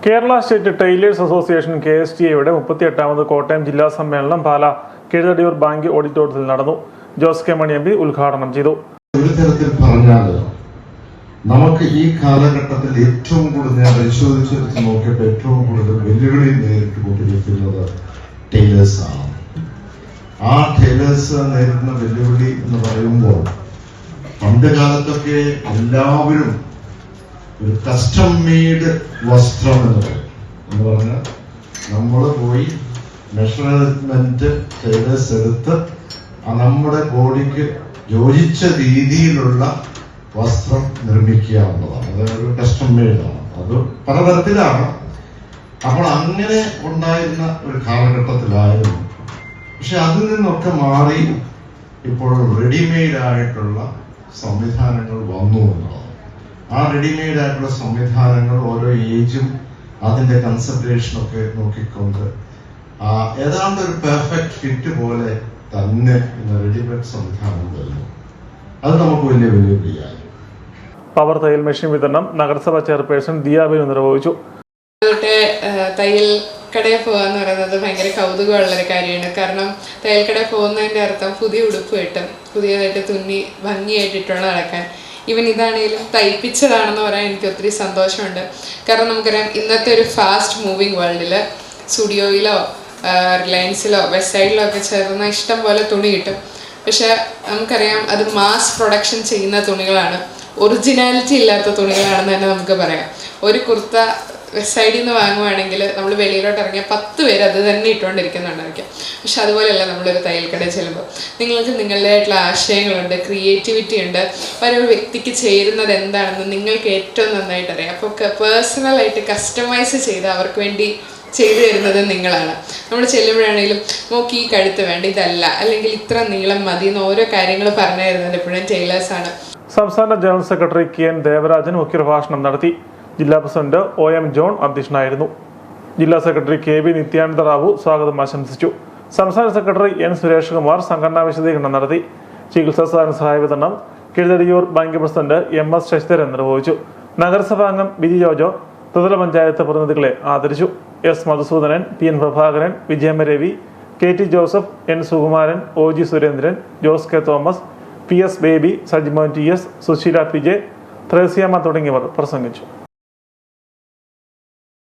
Kerala state tailors association KSTA-യുടെ 38ാമത് കോട്ടയം ജില്ലാ സമ്മേളനം പാല കീഴടിയൂർ ബാങ്ക് ഓഡിറ്റോറിയത്തിൽ നടന്നു. ജോസ് കെ മണി MP ഉദ്ഘാടനം ചെയ്തു. ഒരു തരത്തിൽ പറഞ്ഞാൽ നമുക്ക് ഈ കാലഘട്ടത്തിൽ ഏറ്റവും കൂടുതൽ പരിശോധിച്ചെടുത്ത് നോക്കിയപ്പോൾ ഏറ്റവും കൂടുതൽ വെല്ലുവിളി നേരിട്ടുകൊണ്ടിരിക്കുന്നത് ടൈലേഴ്സ് ആണ്. ആ ടൈലേഴ്സ് നേരിടുന്ന വെല്ലുവിളി എന്ന് പറയുമ്പോൾ പണ്ട് കാലത്തൊക്കെ എല്ലാവരും ഒരു കസ്റ്റം മെയ്ഡ് വസ്ത്രം എന്ന് പറഞ്ഞാൽ നമ്മൾ പോയി മെഷർമെന്റ് ടൈലേഴ്സ് എടുത്ത് നമ്മുടെ ബോഡിക്ക് യോജിച്ച രീതിയിലുള്ള വസ്ത്രം നിർമ്മിക്കുക എന്നുള്ളതാണ്. അതൊരു കസ്റ്റം മെയ്ഡാണ്. അത് പലതരത്തിലാണ്. അപ്പോൾ അങ്ങനെ ഉണ്ടായിരുന്ന ഒരു കാലഘട്ടത്തിലായിരുന്നു. പക്ഷെ അതിൽ നിന്നൊക്കെ മാറി ഇപ്പോൾ റെഡിമെയ്ഡ് ആയിട്ടുള്ള സംവിധാനങ്ങൾ വന്നു എന്നുള്ളതാണ്. ആ റെഡിമെയ്ഡ് ആയിട്ടുള്ള സംവിധാനങ്ങൾ ഓരോ ഏജും അതിന്റെ കൺസെൻട്രേഷനൊക്കെ നോക്കിക്കൊണ്ട് ഏതാണ്ട് ഒരു പെർഫെക്റ്റ് ഫിറ്റ് പോലെ തന്നെ റെഡിമെയ്ഡ് സംവിധാനം വരുന്നു. അത് നമുക്ക് വലിയ വെല്ലുവിളിയായി. പവർ തയ്യൽ മെഷീൻ വിതരണം നഗരസഭ ചെയർപേഴ്സൺ ദിയാബിനു നിർവഹിച്ചു. തയ്യൽ കടയിൽ പോകാന്ന് പറയുന്നത് ഭയങ്കര കൗതുകമുള്ളൊരു കാര്യമാണ്. കാരണം തയ്യൽ കടയിൽ പോകുന്നതിൻ്റെ അർത്ഥം പുതിയ ഉടുപ്പ് കിട്ടും, പുതിയതായിട്ട് തുന്നി ഭംഗിയായിട്ടിട്ടുള്ള നടക്കാൻ. ഈവൻ ഇതാണെങ്കിലും തയ്പ്പിച്ചതാണെന്ന് പറയാൻ എനിക്ക് ഒത്തിരി സന്തോഷമുണ്ട്. കാരണം നമുക്കറിയാം ഇന്നത്തെ ഒരു ഫാസ്റ്റ് മൂവിങ് വേൾഡിൽ സ്റ്റുഡിയോയിലോ റിലയൻസിലോ വെസ്റ്റ് സൈഡിലോ ഒക്കെ ചേർന്ന ഇഷ്ടം പോലെ തുണി കിട്ടും. പക്ഷെ നമുക്കറിയാം അത് മാസ് പ്രൊഡക്ഷൻ ചെയ്യുന്ന തുണികളാണ്, ഒറിജിനാലിറ്റി ഇല്ലാത്ത തുണികളാണെന്ന് തന്നെ നമുക്ക് പറയാം. ഒരു കുർത്ത വെസ്റ്റ് സൈഡിൽ നിന്ന് വാങ്ങുവാണെങ്കിൽ നമ്മൾ വെളിയിലോട്ട് ഇറങ്ങിയാൽ 10 പേര് അത് തന്നെ ഇട്ടുകൊണ്ടിരിക്കുന്നുണ്ടായിരിക്കും. പക്ഷെ അതുപോലെയല്ല നമ്മളൊരു തയ്യൽ കടയിൽ ചെല്ലുമ്പോൾ നിങ്ങൾക്ക് നിങ്ങളുടേതായിട്ടുള്ള ആശയങ്ങളുണ്ട്, ക്രിയേറ്റിവിറ്റി ഉണ്ട്, ഒരു വ്യക്തിക്ക് ചേരുന്നത് എന്താണെന്ന് നിങ്ങൾക്ക് ഏറ്റവും നന്നായിട്ട് അറിയാം. അപ്പോൾ പേഴ്സണലായിട്ട് കസ്റ്റമൈസ് ചെയ്ത് അവർക്ക് വേണ്ടി ചെയ്തു തരുന്നത് നിങ്ങളാണ്. നമ്മൾ ചെല്ലുമ്പോഴാണെങ്കിലും നോക്കി ഈ കഴുത്ത് വേണ്ട, ഇതല്ല, അല്ലെങ്കിൽ ഇത്ര നീളം മതി എന്ന് ഓരോ കാര്യങ്ങൾ പറഞ്ഞു തരുന്നത് എപ്പോഴും ടൈലേഴ്സാണ്. സംസ്ഥാന ജനറൽ സെക്രട്ടറി KN ദേവരാജൻ മുഖ്യപ്രഭാഷണം നടത്തി. ജില്ലാ പ്രസിഡന്റ് OM ജോൺ അധ്യക്ഷനായിരുന്നു. ജില്ലാ സെക്രട്ടറി KB നിത്യാനന്ദ റാവു സ്വാഗതം ആശംസിച്ചു. സംസ്ഥാന സെക്രട്ടറി N സുരേഷ് കുമാർ സംഘടനാ വിശദീകരണം നടത്തി. ചികിത്സാ സഹായ വിതരണം കീഴടിയൂർ ബാങ്ക് പ്രസിഡന്റ് MS ശശിധരൻ നിർവഹിച്ചു. നഗരസഭാ അംഗം ബിജി ജോജോ ത്രിതല പഞ്ചായത്ത് പ്രതിനിധികളെ ആദരിച്ചു. S Madhusoodanan, PN Prabhakaran, Vijayama Ravi, KT Joseph, N Sukumaran, OG Surendran, Jose K Thomas, PS Baby, Sajimon TS, Susheela PJ, Thresiamma തുടങ്ങിയവർ പ്രസംഗിച്ചു.